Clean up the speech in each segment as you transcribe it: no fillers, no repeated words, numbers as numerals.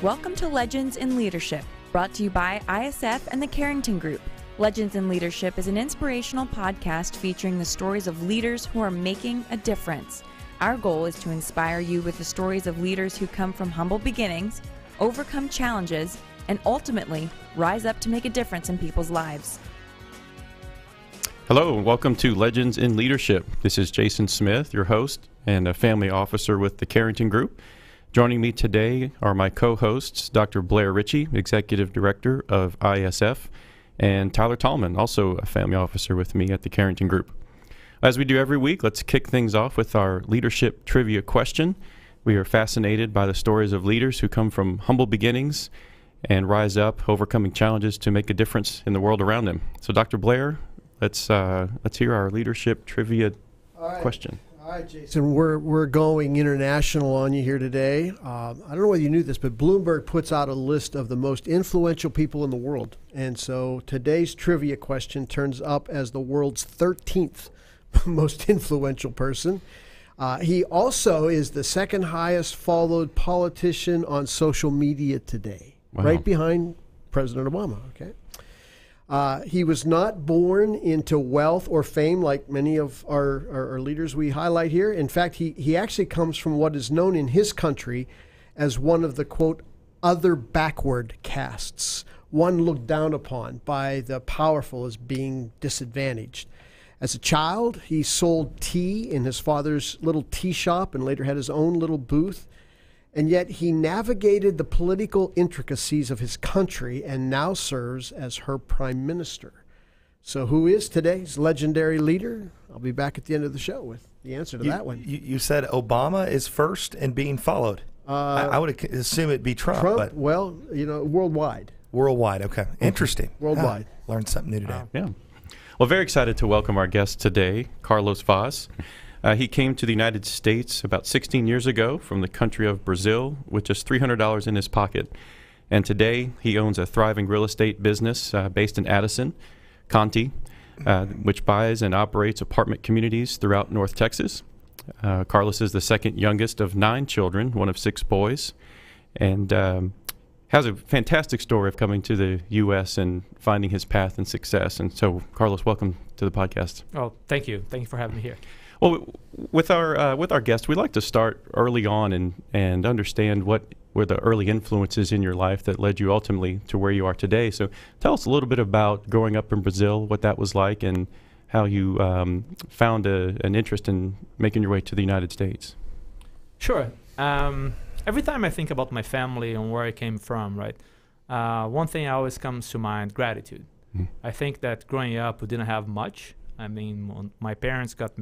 Welcome to Legends in Leadership, brought to you by ISF and the Carrington Group. Legends in Leadership is an inspirational podcast featuring the stories of leaders who are making a difference. Our goal is to inspire you with the stories of leaders who come from humble beginnings, overcome challenges, and ultimately rise up to make a difference in people's lives. Hello, and welcome to Legends in Leadership. This is Jason Smith, your host and a family officer with the Carrington Group. Joining me today are my co-hosts, Dr. Blair Ritchie, Executive Director of ISF, and Tyler Tallman, also a family officer with me at the Carrington Group. As we do every week, let's kick things off with our leadership trivia question. We are fascinated by the stories of leaders who come from humble beginnings and rise up, overcoming challenges to make a difference in the world around them. So, Dr. Blair, let's hear our leadership trivia question. All right, Jason, we're going international on you here today. I don't know whether you knew this, but Bloomberg puts out a list of the most influential people in the world. And so today's trivia question turns up as the world's 13th most influential person. He also is the second highest followed politician on social media today, right behind President Obama, okay? He was not born into wealth or fame like many of our leaders we highlight here. In fact, he actually comes from what is known in his country as one of the, quote, other backward castes, one looked down upon by the powerful as being disadvantaged. As a child, he sold tea in his father's little tea shop and later had his own little booth. And yet he navigated the political intricacies of his country and now serves as her prime minister. So who is today's legendary leader? I'll be back at the end of the show with the answer to that one. You said Obama is first and being followed. I would assume it'd be Trump. But well, worldwide. Worldwide, okay. Interesting. Worldwide. Learned something new today. Yeah. Well, very excited to welcome our guest today, Carlos Vaz. He came to the United States about 16 years ago from the country of Brazil with just $300 in his pocket. And today he owns a thriving real estate business based in Addison, CONTI, which buys and operates apartment communities throughout North Texas. Carlos is the second youngest of 9 children, one of 6 boys, and has a fantastic story of coming to the U.S. and finding his path and success. And so, Carlos, welcome to the podcast. Oh, thank you. Thank you for having me here. Well, with our guests, we like to start early on and understand what were the early influences in your life that led you ultimately to where you are today. So tell us a little bit about growing up in Brazil, what that was like, and how you found an interest in making your way to the United States. Sure. Every time I think about my family and where I came from, right, one thing always comes to mind, gratitude. I think that growing up, we didn't have much. I mean, when my parents got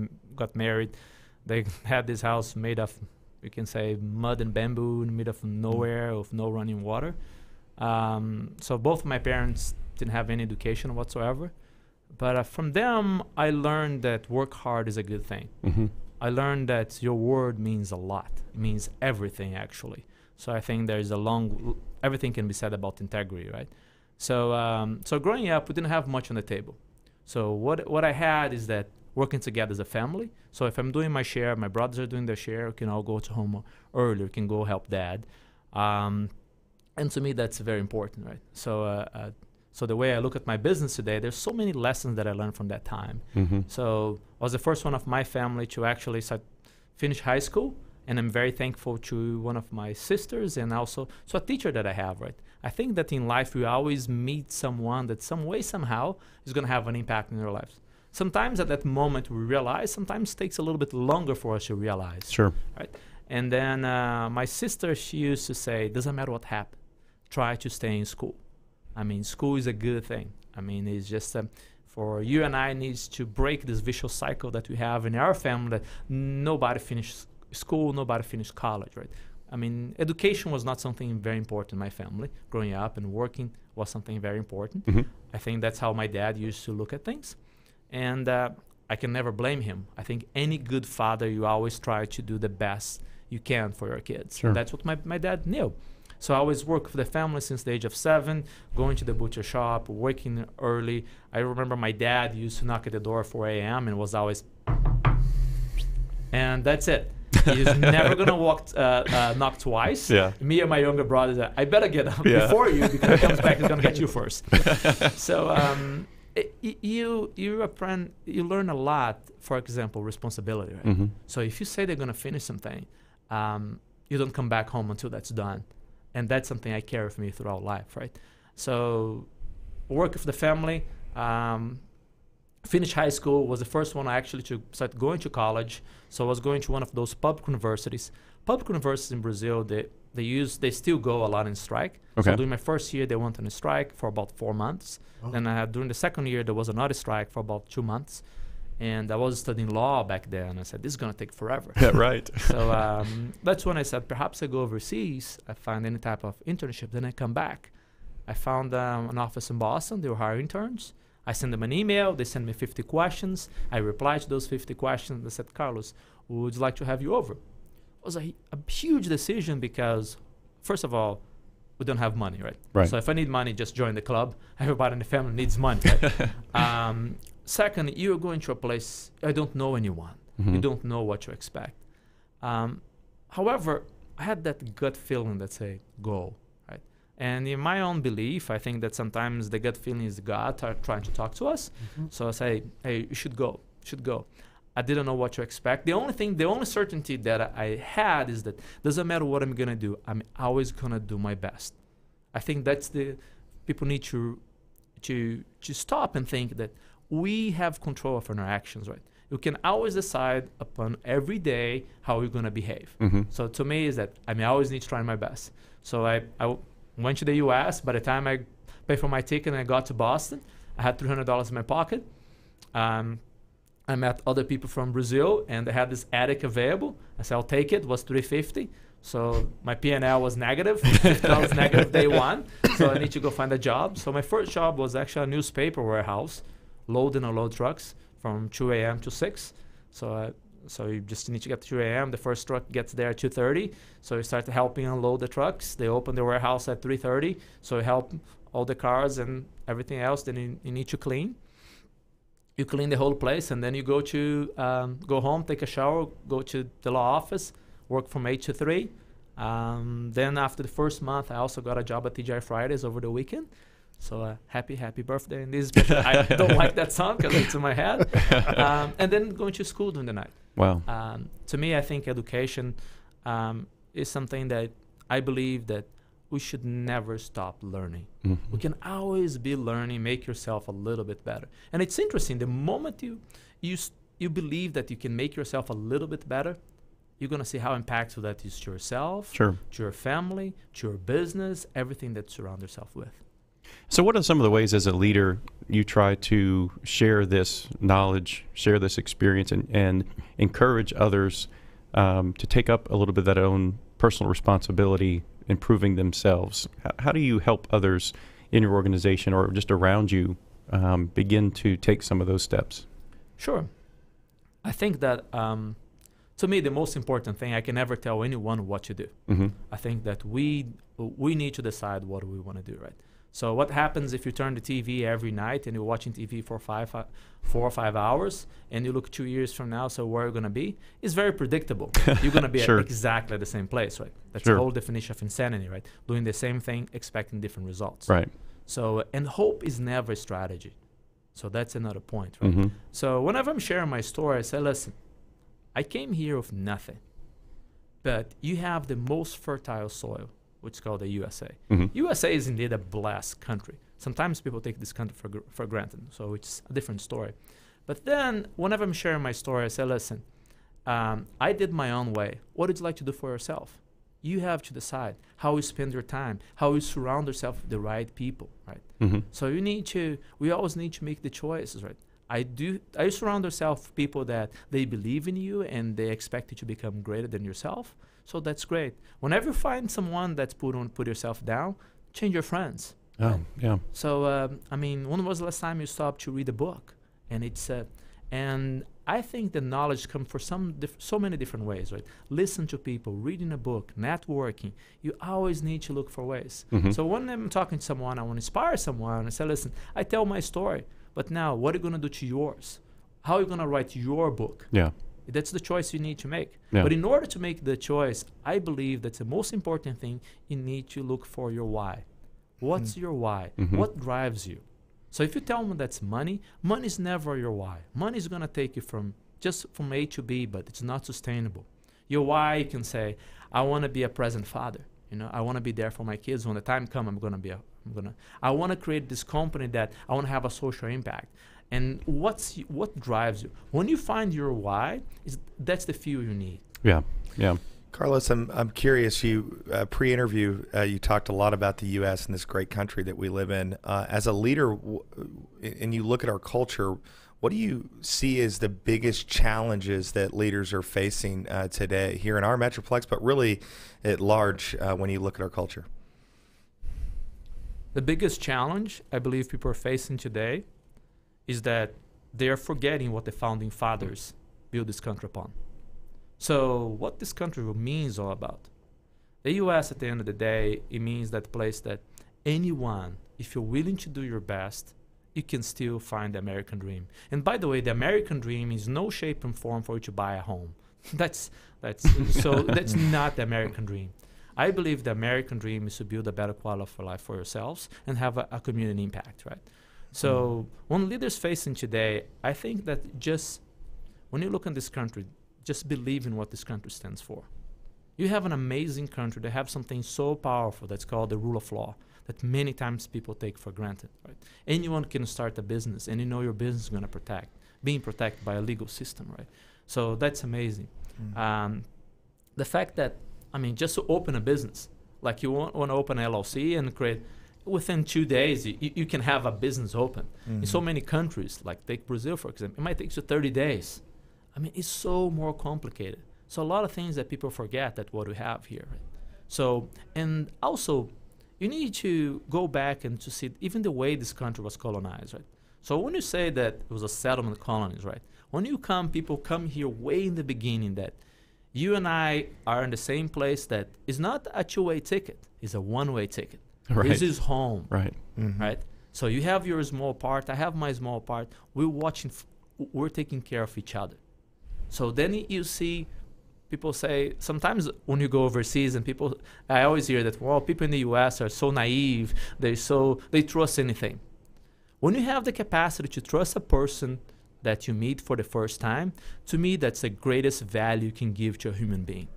married, they had this house made of, you can say, mud and bamboo in the middle of nowhere with no running water. So both of my parents didn't have any education whatsoever. But from them, I learned that work hard is a good thing. I learned that your word means a lot. It means everything, actually. So I think there's everything can be said about integrity, right? So growing up, we didn't have much on the table. So what I had is that working together as a family. So if I'm doing my share, my brothers are doing their share, we can all go to home early, we can go help dad. And to me, that's very important, right? So the way I look at my business today, there's so many lessons that I learned from that time. So I was the first one of my family to actually finish high school, and I'm very thankful to one of my sisters and also a teacher that I have, right? I think that in life, we always meet someone that some way, somehow, is going to have an impact in your lives. Sometimes at that moment we realize, sometimes it takes a little bit longer for us to realize. Sure. Right? And then my sister, she used to say, doesn't matter what happened, try to stay in school. I mean, school is a good thing. I mean, it's just for you and I needs to break this vicious cycle that we have in our family that nobody finished school, nobody finished college, right? I mean, education was not something very important in my family. Growing up and working was something very important. I think that's how my dad used to look at things. And I can never blame him. I think any good father, you always try to do the best you can for your kids. Sure. That's what my dad knew. So I always worked for the family since the age of 7, going to the butcher shop, working early. I remember my dad used to knock at the door at 4 a.m. and was always, and that's it. He's never gonna knock twice. Yeah. Me and my younger brother, I better get up before you, because he comes back, he's gonna get you first. So you learn a lot. For example, responsibility. Right? Mm-hmm. So if you say they're gonna finish something, you don't come back home until that's done, and that's something I carry with me throughout life. Right. So work with the family. Finished high school, was the first one I actually to start going to college. So I was going to one of those public universities. Public universities in Brazil, they still go a lot in strike. Okay. So during my first year, they went on a strike for about 4 months. Oh. Then during the second year, there was another strike for about 2 months. And I was studying law back then. I said, this is going to take forever. Yeah, right. So that's when I said, perhaps I go overseas, I find any type of internship, then I come back. I found an office in Boston. They were hiring interns. I sent them an email. They sent me 50 questions. I replied to those 50 questions. They said, Carlos, would you like to have you over? It was a huge decision because, first of all, we don't have money, right? Right. So if I need money, just join the club. Everybody in the family needs money, right? Second, you're going to a place, I don't know anyone. Mm-hmm. You don't know what to expect. However, I had that gut feeling that say, go. And in my own belief, I think that sometimes the gut feeling is God trying to talk to us. Mm-hmm. So I say, hey, you should go. I didn't know what to expect. The only certainty that I had is that doesn't matter what I'm going to do, I'm always going to do my best. I think that's people need to stop and think that we have control of our actions, right? You can always decide upon every day how you're going to behave. Mm-hmm. So to me is that I always need to try my best. So I went to the U.S. By the time I paid for my ticket and I got to Boston, I had $300 in my pocket. I met other people from Brazil, and they had this attic available. I said, I'll take it. It was $350. So my P&L was negative, $50 negative day one. So I need to go find a job. So my first job was actually a newspaper warehouse, load and unload trucks from 2 a.m. to 6. So you just need to get to 2 a.m. The first truck gets there at 2:30. So you start helping unload the trucks. They open the warehouse at 3:30. So you help all the cars and everything else. Then you need to clean. You clean the whole place, and then you go home, take a shower, go to the law office, work from 8 to 3. Then after the first month, I also got a job at TGI Fridays over the weekend. So happy birthday. And this is I don't like that song because it's in my head. And then going to school during the night. Wow. To me, I think education is something that I believe that we should never stop learning. Mm-hmm. We can always be learning, make yourself a little bit better. And it's interesting, the moment you believe that you can make yourself a little bit better, you're going to see how impactful that is to yourself, sure, to your family, to your business, everything that you surround yourself with. So what are some of the ways as a leader you try to share this knowledge, share this experience, and encourage others to take up a little bit of that own personal responsibility, improving themselves? How do you help others in your organization or just around you begin to take some of those steps? Sure. I think that, to me, the most important thing, I can never tell anyone what to do. Mm-hmm. I think that we need to decide what we want to do, right? So what happens if you turn the TV every night and you're watching TV for 4 or 5 hours and you look 2 years from now, so where you're going to be? It's very predictable. You're going to be sure, at exactly the same place, right? That's sure, the whole definition of insanity, right? Doing the same thing, expecting different results. Right. So, and hope is never a strategy. So that's another point, right? Mm-hmm. So whenever I'm sharing my story, I say, listen, I came here with nothing, but you have the most fertile soil, which is called the USA. Mm-hmm. USA is indeed a blessed country. Sometimes people take this country for granted, so it's a different story. But then, whenever I'm sharing my story, I say, listen, I did my own way. What would you like to do for yourself? You have to decide how you spend your time, how you surround yourself with the right people, right? Mm-hmm. So we always need to make the choices, right? I surround yourself with people that they believe in you and they expect you to become greater than yourself. So that's great. Whenever you find someone that's put yourself down, change your friends. Oh, right? yeah. So, when was the last time you stopped to read a book? And and I think the knowledge comes for so many different ways, right? Listen to people, reading a book, networking. You always need to look for ways. Mm-hmm. So when I'm talking to someone, I want to inspire someone. I say, listen, I tell my story, but now what are you going to do to yours? How are you going to write your book? Yeah. That's the choice you need to make. Yeah. But in order to make the choice, I believe that's the most important thing. You need to look for your why. What's your why? What drives you? So if you tell me that's money, money is never your why. Money is going to take you from A to B, but it's not sustainable. Your why, you can say, I want to be a present father. I want to be there for my kids. When the time comes, I want to create this company that I want to have a social impact. And what drives you? When you find your why, that's the fuel you need. Yeah, yeah. Carlos, I'm curious. You pre-interview, you talked a lot about the U.S. and this great country that we live in. As a leader, and you look at our culture, what do you see as the biggest challenges that leaders are facing today here in our Metroplex, but really at large when you look at our culture? The biggest challenge I believe people are facing today is that they are forgetting what the founding fathers built this country upon. So what this country means all about. The U.S. at the end of the day, it means that place that anyone, if you're willing to do your best, you can still find the American dream. And by the way, the American dream is no shape and form for you to buy a home. That's not the American dream. I believe the American dream is to build a better quality of life for yourselves and have a community impact, right? So when leaders facing today, I think that just when you look at this country, just believe in what this country stands for. You have an amazing country that have something so powerful that's called the rule of law that many times people take for granted, right? Anyone can start a business and your business is going to being protected by a legal system, right? So that's amazing. The fact that, just to open a business, like you want to open an LLC and create, within 2 days, you can have a business open. In so many countries, like take Brazil, for example, it might take you 30 days. It's so more complicated. So a lot of things that people forget that what we have here. Right? So, and also, you need to go back and to see even the way this country was colonized, right? So when you say that it was a settlement colonies, right? When people come here way in the beginning that you and I are in the same place that is not a two-way ticket, it's a one-way ticket. Right. This is home, right? Right? So you have your small part, I have my small part. We're taking care of each other. So then you see people say, sometimes when you go overseas and I always hear that, well, people in the US are so naive, they trust anything. When you have the capacity to trust a person that you meet for the first time, to me, that's the greatest value you can give to a human being.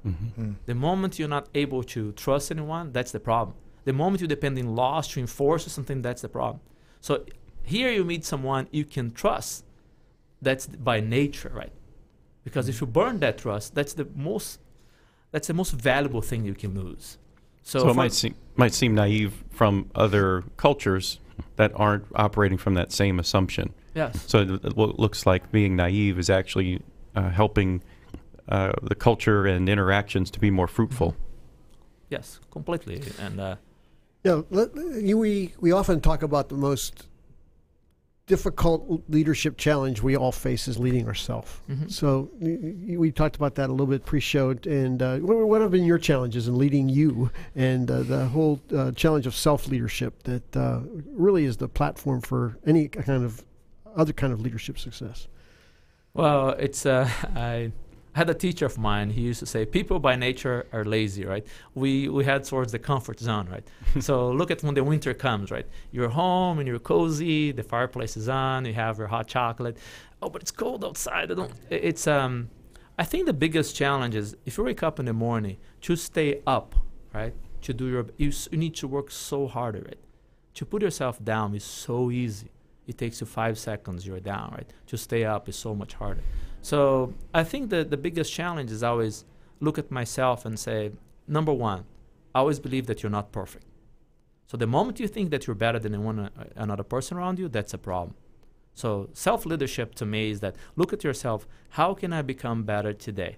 The moment you're not able to trust anyone, that's the problem. The moment you depend on laws to enforce something, that's the problem. So here you meet someone you can trust. That's by nature, right? Because if you burn that trust, that's the most valuable thing you can lose. So it might seem naive from other cultures that aren't operating from that same assumption. Yes. So what looks like being naive is actually helping the culture and interactions to be more fruitful. Yes, completely. And we often talk about the most difficult leadership challenge we all face is leading ourselves. So we talked about that a little bit pre-show. And what have been your challenges in leading you and the whole challenge of self-leadership that really is the platform for any other kind of leadership success? Well, it's I had a teacher of mine. He used to say, people by nature are lazy, right? We head towards the comfort zone, right? So look at when the winter comes, right? You're home and you're cozy, the fireplace is on, you have your hot chocolate. Oh, but it's cold outside. I think the biggest challenge is if you wake up in the morning to stay up, right? To do you need to work so hard at it. To put yourself down is so easy. It takes you 5 seconds, you're down, right? To stay up is so much harder. So I think that the biggest challenge is always look at myself and say, number one, I always believe that you're not perfect. So the moment you think that you're better than another person around you, that's a problem. So self-leadership to me is that look at yourself, how can I become better today?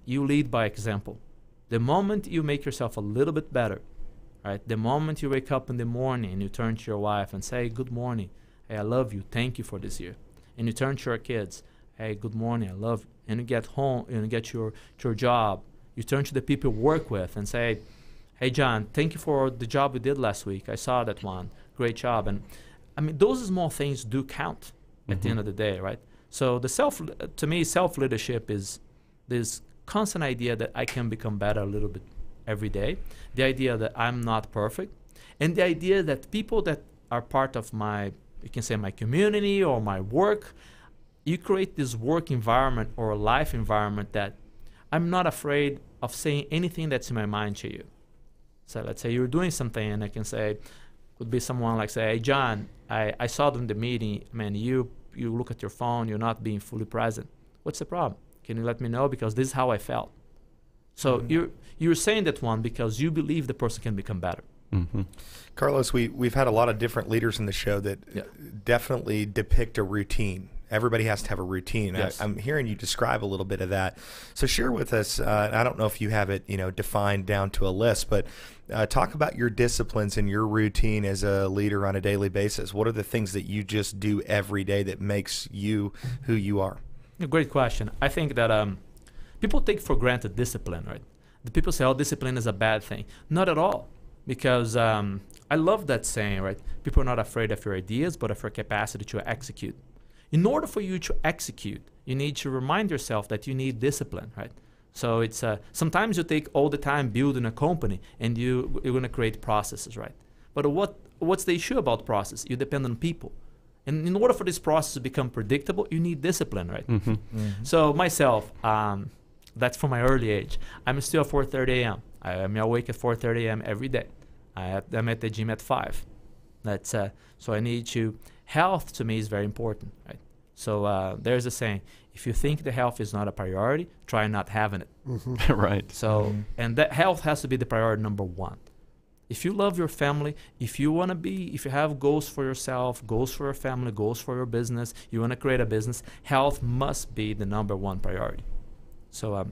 You lead by example. The moment you make yourself a little bit better, right? The moment you wake up in the morning and you turn to your wife and say, good morning, hey, I love you, thank you for this year. And you turn to your kids, hey, good morning, I love you. And you get home and you get your job. You turn to the people you work with and say, hey, John, thank you for the job we did last week. I saw that one. Great job. And those small things do count at the end of the day, right? So to me, self-leadership is this constant idea that I can become better a little bit every day. The idea that I'm not perfect, and the idea that people that are part of my, you can say my community or my work, you create this work environment or life environment that I'm not afraid of saying anything that's in my mind to you. So let's say you're doing something and I can say, could be someone like say, hey John, I saw in the meeting, man, you look at your phone, you're not being fully present. What's the problem? Can you let me know? Because this is how I felt. So you're saying that one because you believe the person can become better. Mm-hmm. Carlos, we've had a lot of different leaders in the show that definitely depict a routine. Everybody has to have a routine. Yes. I'm hearing you describe a little bit of that. So share with us, I don't know if you have it defined down to a list, but talk about your disciplines and your routine as a leader on a daily basis. What are the things that you just do every day that makes you who you are? A great question. I think that people take for granted discipline, right? The people say, oh, discipline is a bad thing. Not at all. Because I love that saying, right? People are not afraid of your ideas, but of your capacity to execute. In order for you to execute, you need to remind yourself that you need discipline, right? So it's sometimes you take all the time building a company and you're going to create processes, right? But what's the issue about process? You depend on people. And in order for this process to become predictable, you need discipline, right? Mm-hmm. Mm-hmm. So myself, that's from my early age. I'm still at 4:30 a.m. I'm awake at 4:30 a.m. every day. I'm at the gym at 5. That's so I need to. Health to me is very important, right? So there's a saying: if you think the health is not a priority, try not having it. Mm-hmm. Right. So and that health has to be the priority number one. If you love your family, if you have goals for yourself, goals for your family, goals for your business, you want to create a business, health must be the number one priority. So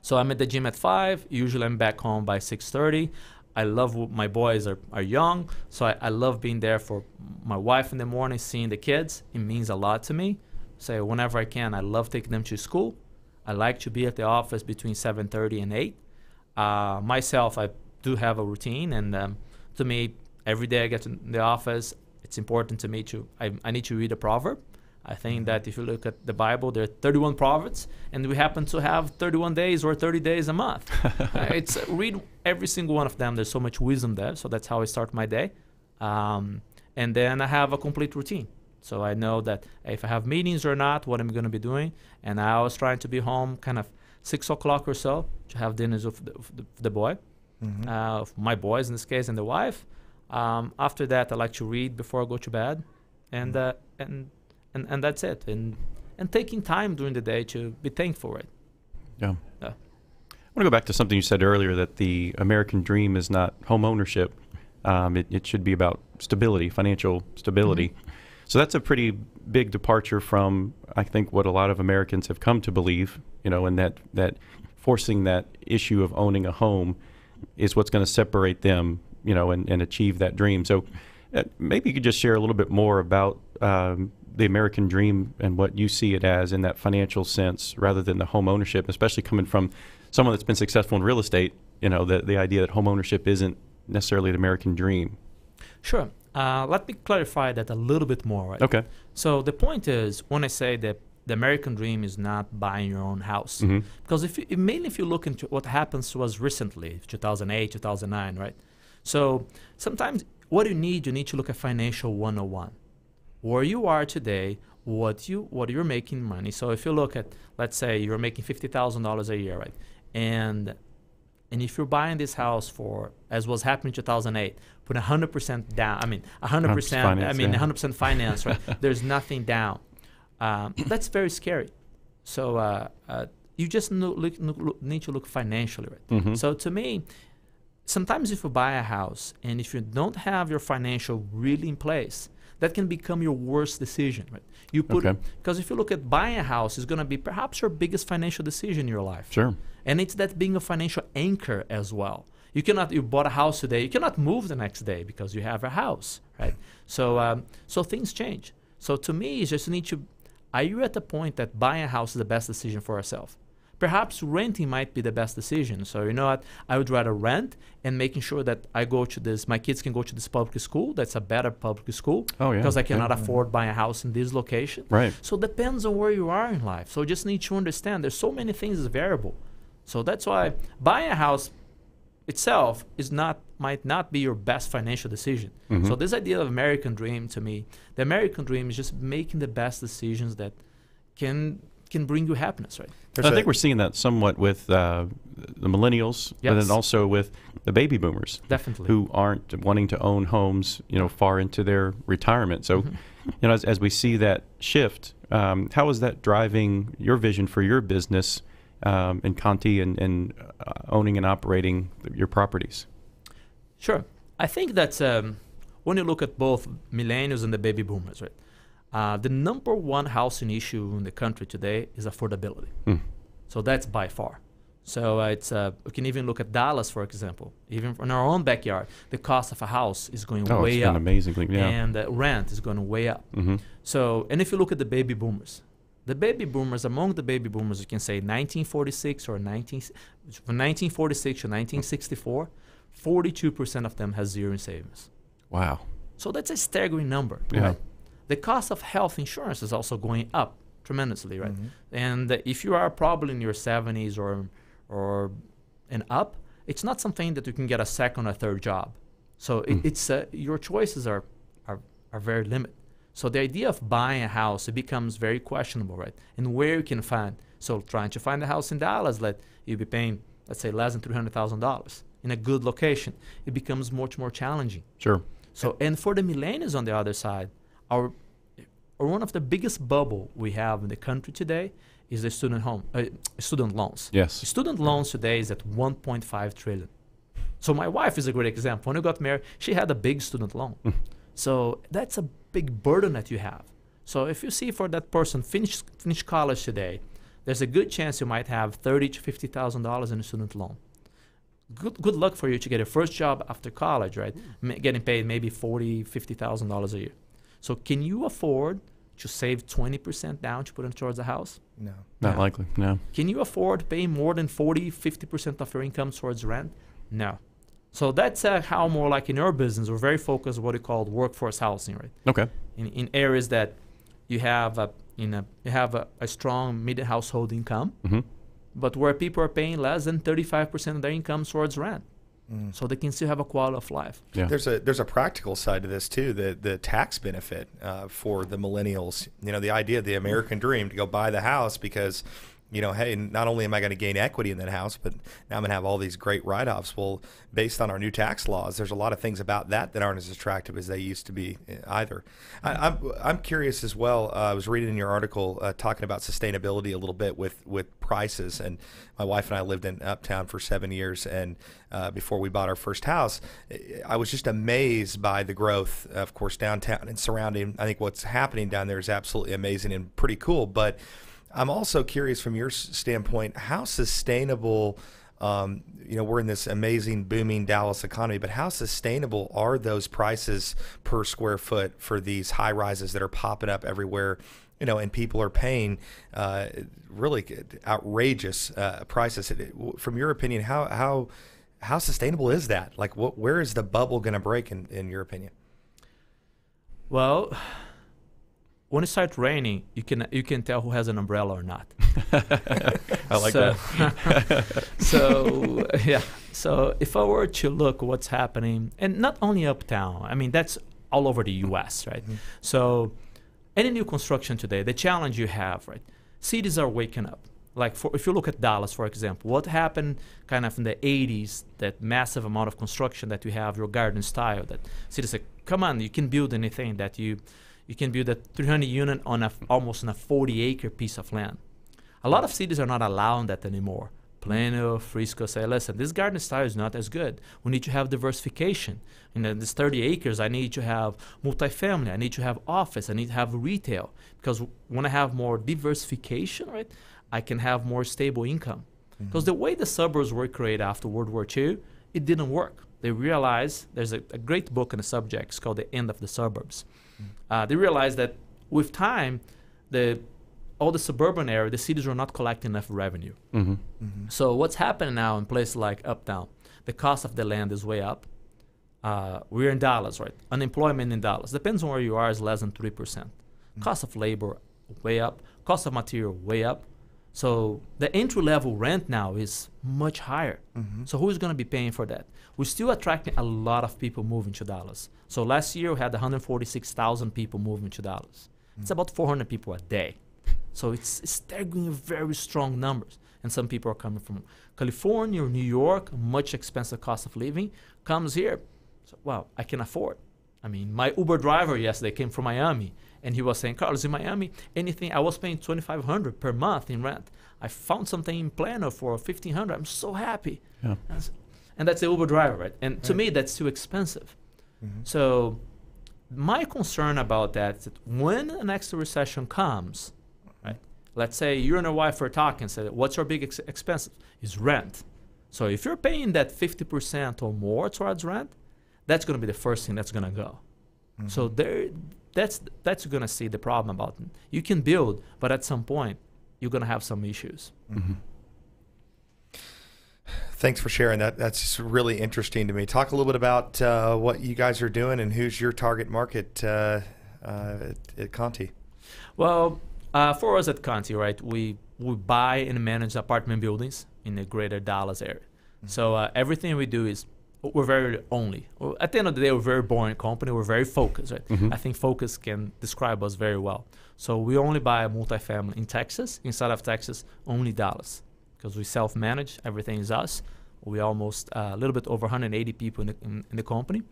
so I'm at the gym at 5. Usually I'm back home by 6:30. I love my boys are young, so I love being there for my wife in the morning, seeing the kids. It means a lot to me. So whenever I can, I love taking them to school. I like to be at the office between 7:30 and 8. Myself, I do have a routine, and to me, every day I get to the office, it's important to me I need to read a proverb. I think that if you look at the Bible, there are 31 proverbs, and we happen to have 31 days or 30 days a month. Read every single one of them. There's so much wisdom there, so that's how I start my day. And then I have a complete routine. So I know that if I have meetings or not, what I'm going to be doing, and I always try to be home kind of 6 o'clock or so to have dinners with the boy, my boys in this case, and the wife. After that, I like to read before I go to bed, and that's it. And taking time during the day to be thankful, right? Yeah. I want to go back to something you said earlier, that the American dream is not home ownership. It should be about stability, financial stability. Mm-hmm. So that's a pretty big departure from, I think, what a lot of Americans have come to believe, and that forcing that issue of owning a home is what's going to separate them, and achieve that dream. So maybe you could just share a little bit more about the American dream and what you see it as in that financial sense rather than the home ownership, especially coming from someone that's been successful in real estate, the idea that home ownership isn't necessarily the American dream. Sure. Let me clarify that a little bit more. Right? Okay. So the point is, when I say that the American dream is not buying your own house, because mainly if you look into what happens to us recently, 2008, 2009, right? So sometimes what you need to look at financial 101. Where you are today, what you're making money. So if you look at, let's say you're making $50,000 a year, right? And if you're buying this house for, as was happening in 2008, put 100% down. 100% finance, right? There's nothing down. That's very scary. So you just need to look financially, right? Mm-hmm. So to me, sometimes if you buy a house and if you don't have your financial really in place, that can become your worst decision, right? Because if you look at buying a house, it's going to be perhaps your biggest financial decision in your life. Sure. And it's that being a financial anchor as well. You bought a house today, you cannot move the next day because you have a house, right? So things change. So to me, it's just are you at the point that buying a house is the best decision for yourself? Perhaps renting might be the best decision. So you know what? I would rather rent and making sure that my kids can go to this public school. That's a better public school. Oh, yeah. Because I cannot afford buying a house in this location. Right. So it depends on where you are in life. So you just need to understand there's so many things as variable. So that's why buying a house itself might not be your best financial decision. Mm-hmm. So this idea of American dream, to me, the American dream is just making the best decisions that can bring you happiness, right? I think we're seeing that somewhat with the millennials, but Yes. then also with the baby boomers, Definitely. who aren't wanting to own homes, far into their retirement. So, as we see that shift, how is that driving your vision for your business in Conti and owning and operating your properties? Sure. I think that's when you look at both millennials and the baby boomers, right? The number one housing issue in the country today is affordability. So that's by far. So we can even look at Dallas, for example. Even in our own backyard, the cost of a house is going way it's up. Amazingly, yeah. And the rent is going way up. Mm-hmm. So, and if you look at the baby boomers, among the baby boomers, you can say 1946 or 1946 to 1964, 42% of them has zero in savings. Wow. So that's a staggering number. Yeah. Right? The cost of health insurance is also going up tremendously, right? Mm-hmm. And if you are probably in your 70s or and up, it's not something that you can get a second or third job. So it's your choices are very limited. So the idea of buying a house, it becomes very questionable, right? And where you can find. So trying to find a house in Dallas that you'll be paying, let's say, less than $300,000 in a good location, it becomes much more challenging. Sure. So, and for the millennials on the other side, our one of the biggest bubble we have in the country today is the student loans. Yes. Student loans today is at 1.5 trillion. So my wife is a great example. When we got married, she had a big student loan. So that's a big burden that you have. So if you see for that person finish college today, there's a good chance you might have $30,000 to $50,000 in a student loan. Good luck for you to get a first job after college, right? Getting paid maybe $40,000, $50,000 a year. So can you afford to save 20% down to put it towards a house? No. Not likely, no. Can you afford paying more than 40, 50% of your income towards rent? No. So that's how more like in our business, we're very focused on what we call workforce housing, right? Okay. In areas that you have a strong middle household income, but where people are paying less than 35% of their income towards rent. So they can still have a quality of life. Yeah. There's a practical side to this too. The tax benefit for the millennials. The idea of the American dream to go buy the house because, hey, not only am I going to gain equity in that house, but now I'm going to have all these great write-offs. Well, based on our new tax laws, there's a lot of things about that aren't as attractive as they used to be either. I'm curious as well. I was reading in your article talking about sustainability a little bit with prices, and my wife and I lived in Uptown for 7 years, and before we bought our first house, I was just amazed by the growth, of course, downtown and surrounding. I think what's happening down there is absolutely amazing and pretty cool, but I'm also curious from your standpoint, how sustainable, we're in this amazing booming Dallas economy, but how sustainable are those prices per square foot for these high rises that are popping up everywhere, and people are paying really outrageous prices? From your opinion, how sustainable is that? Like, where is the bubble going to break in your opinion? Well, when it starts raining, you can tell who has an umbrella or not. I like that. So if I were to look what's happening, and not only Uptown, I mean, that's all over the U.S., right? Mm-hmm. So any new construction today, the challenge you have, right? Cities are waking up. Like if you look at Dallas, for example, what happened kind of in the 80s, that massive amount of construction that you have, your garden style, that cities say, come on, you can build anything that you can build a 300 unit on almost on a 40-acre piece of land. A lot of cities are not allowing that anymore. Plano, Frisco say, listen, this garden style is not as good. We need to have diversification. In this 30 acres, I need to have multifamily. I need to have office. I need to have retail. Because when I have more diversification, right, I can have more stable income. Because the way the suburbs were created after World War II, it didn't work. They realized, there's a great book on the subject, it's called The End of the Suburbs. They realized that with time, the all the suburban area, the cities are not collecting enough revenue. So what's happening now in places like Uptown, the cost of the land is way up. We're in Dallas, right? Unemployment in Dallas, depends on where you are, is less than 3%. Cost of labor, way up. Cost of material, way up. So the entry-level rent now is much higher. So who's going to be paying for that? We're still attracting a lot of people moving to Dallas. So last year we had 146,000 people moving to Dallas. It's about 400 people a day. So it's staggering very strong numbers. And some people are coming from California or New York, much expensive cost of living, comes here. So, wow, I can afford. I mean, my Uber driver yesterday came from Miami, and he was saying, Carlos, in Miami, anything, I was paying $2,500 per month in rent. I found something in Plano for $1,500. I'm so happy. Yeah. And that's the Uber driver, right? And to me, that's too expensive. So my concern about that is that when the next recession comes, right? Let's say you and your wife are talking, say, what's your big expense? Is rent. So if you're paying that 50% or more towards rent, that's going to be the first thing that's going to go. So that's going to see the problem about it. You can build, but at some point, you're going to have some issues. Thanks for sharing that. That's really interesting to me. Talk a little bit about what you guys are doing and who's your target market at CONTI. Well, for us at CONTI, right, we buy and manage apartment buildings in the greater Dallas area. So everything we do is we're very only. At the end of the day, we're a very boring company. We're very focused, right? I think focus can describe us very well. So we only buy a multifamily in Texas, inside of Texas, only Dallas. Because we self-manage, everything is us. We almost a little bit over 180 people in the company.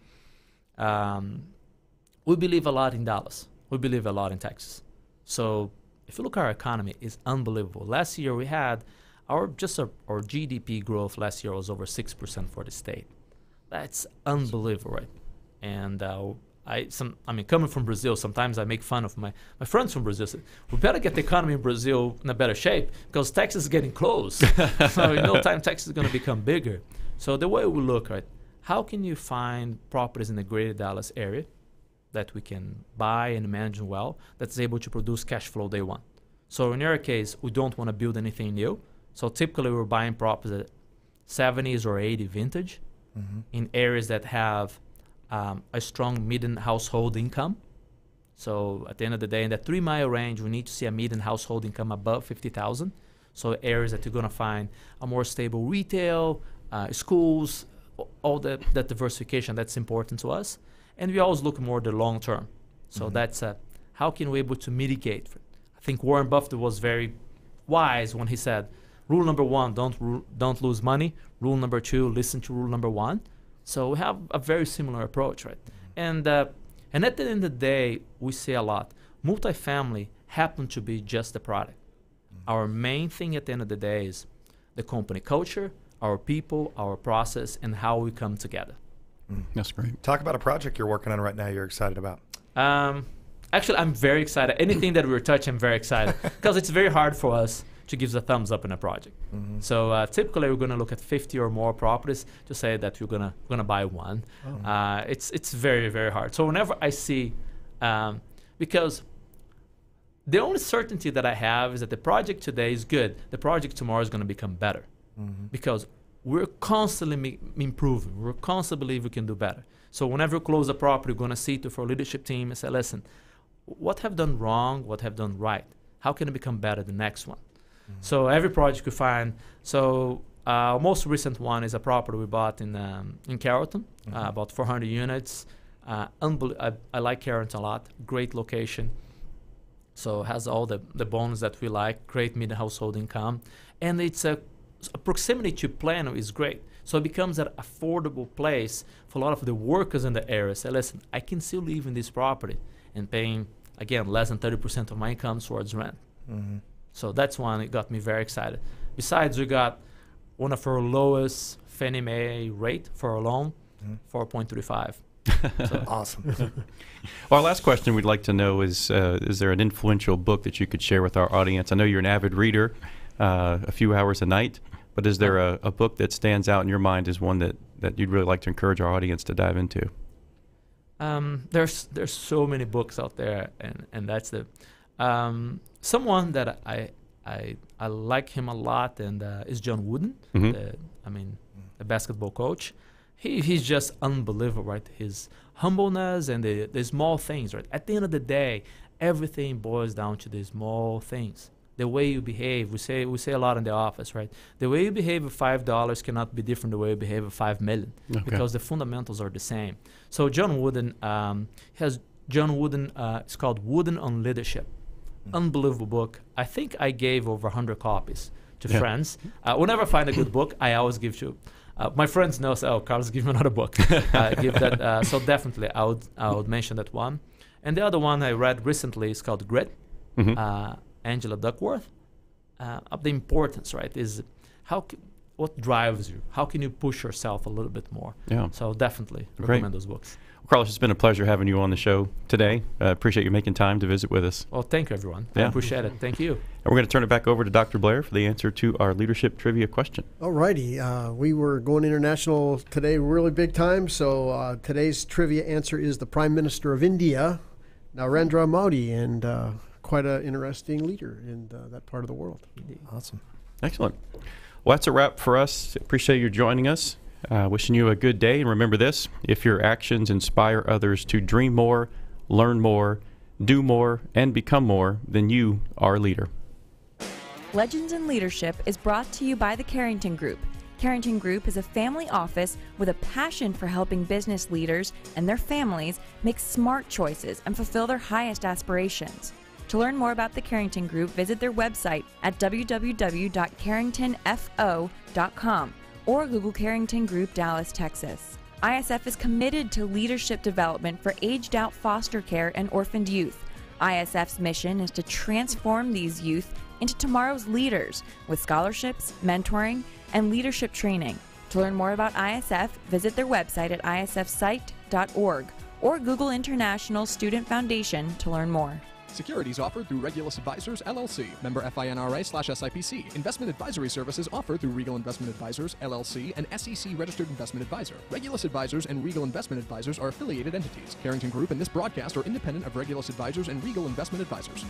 We believe a lot in Dallas. We believe a lot in Texas. So if you look at our economy, it's unbelievable. Last year we had our GDP growth last year was over 6% for the state. That's unbelievable, right? And I mean, coming from Brazil, sometimes I make fun of my friends from Brazil. Say, we better get the economy in Brazil in a better shape because Texas is getting close. So in no time, Texas is going to become bigger. So the way we look, right, how can you find properties in the greater Dallas area that we can buy and manage well that's able to produce cash flow day one? So in our case, we don't want to build anything new. So typically we're buying properties at 70s or 80 vintage in areas that have a strong median household income. So at the end of the day, in that 3-mile range, we need to see a median household income above $50,000. So areas that you're going to find a more stable retail, schools, all that diversification, that's important to us. And we always look more the long term. So that's how can we be able to mitigate? I think Warren Buffett was very wise when he said, rule number 1, don't lose money. Rule number 2, listen to rule number 1. So we have a very similar approach, right? And at the end of the day, we say a lot. Multifamily happen to be just a product. Our main thing at the end of the day is the company culture, our people, our process, and how we come together. That's great. Talk about a project you're working on right now you're excited about. Actually, I'm very excited. Anything that we're touching, I'm very excited. Because it's very hard for us to give the thumbs up in a project. So typically we're going to look at 50 or more properties to say that we're gonna buy one. It's very, very hard. So whenever I see, because the only certainty that I have is that the project today is good. The project tomorrow is going to become better. Because we're constantly improving. We're constantly believe we can do better. So whenever we close a property, we're going to see to our leadership team and say, listen, what have done wrong? What have done right? How can it become better the next one? So every project we find. So most recent one is a property we bought in Carrollton, about 400 units. I like Carrollton a lot. Great location. So it has all the bonus that we like. Great median household income, and it's a proximity to Plano is great. So it becomes an affordable place for a lot of the workers in the area. Say, listen, I can still live in this property and paying again less than 30% of my income towards rent. So that's one, it got me very excited. Besides, we got one of our lowest Fannie Mae rate for a loan, 4.35. So awesome. Well, our last question we'd like to know is there an influential book that you could share with our audience? I know you're an avid reader, a few hours a night, but is there a book that stands out in your mind as one that you'd really like to encourage our audience to dive into? There's so many books out there, and that's the Someone that I like him a lot, and is John Wooden. The basketball coach. He's just unbelievable, right? His humbleness and the small things, right? At the end of the day, everything boils down to the small things. The way you behave, we say a lot in the office, right? The way you behave with $5 cannot be different than the way you behave with $5 million, because the fundamentals are the same. So John Wooden it's called Wooden on Leadership. Unbelievable book. I think I gave over 100 copies to friends. Whenever I find a good book, I always give to. My friends know, oh, Carlos, give me another book. Give that. So definitely, I would mention that one. And the other one I read recently is called Grit. Angela Duckworth. Of the importance, right, is what drives you? How can you push yourself a little bit more? Yeah. So definitely recommend those books. Well, Carlos, it's been a pleasure having you on the show today. Appreciate you making time to visit with us. Well, thank you, everyone. I appreciate it. Thank you. And we're going to turn it back over to Dr. Blair for the answer to our leadership trivia question. All righty. We were going international today, really big time. So today's trivia answer is the Prime Minister of India, Narendra Modi, and quite an interesting leader in that part of the world. Awesome. Excellent. Well, that's a wrap for us. Appreciate you joining us. Wishing you a good day. And remember this, if your actions inspire others to dream more, learn more, do more, and become more, then you are a leader. Legends in Leadership is brought to you by the Carrington Group. Carrington Group is a family office with a passion for helping business leaders and their families make smart choices and fulfill their highest aspirations. To learn more about the Carrington Group, visit their website at www.carringtonfo.com or Google Carrington Group, Dallas, Texas. ISF is committed to leadership development for aged-out foster care and orphaned youth. ISF's mission is to transform these youth into tomorrow's leaders with scholarships, mentoring, and leadership training. To learn more about ISF, visit their website at isfsite.org or Google International Student Foundation to learn more. Securities offered through Regulus Advisors, LLC, member FINRA/SIPC. Investment advisory services offered through Regal Investment Advisors, LLC, an SEC-registered investment advisor. Regulus Advisors and Regal Investment Advisors are affiliated entities. Carrington Group and this broadcast are independent of Regulus Advisors and Regal Investment Advisors.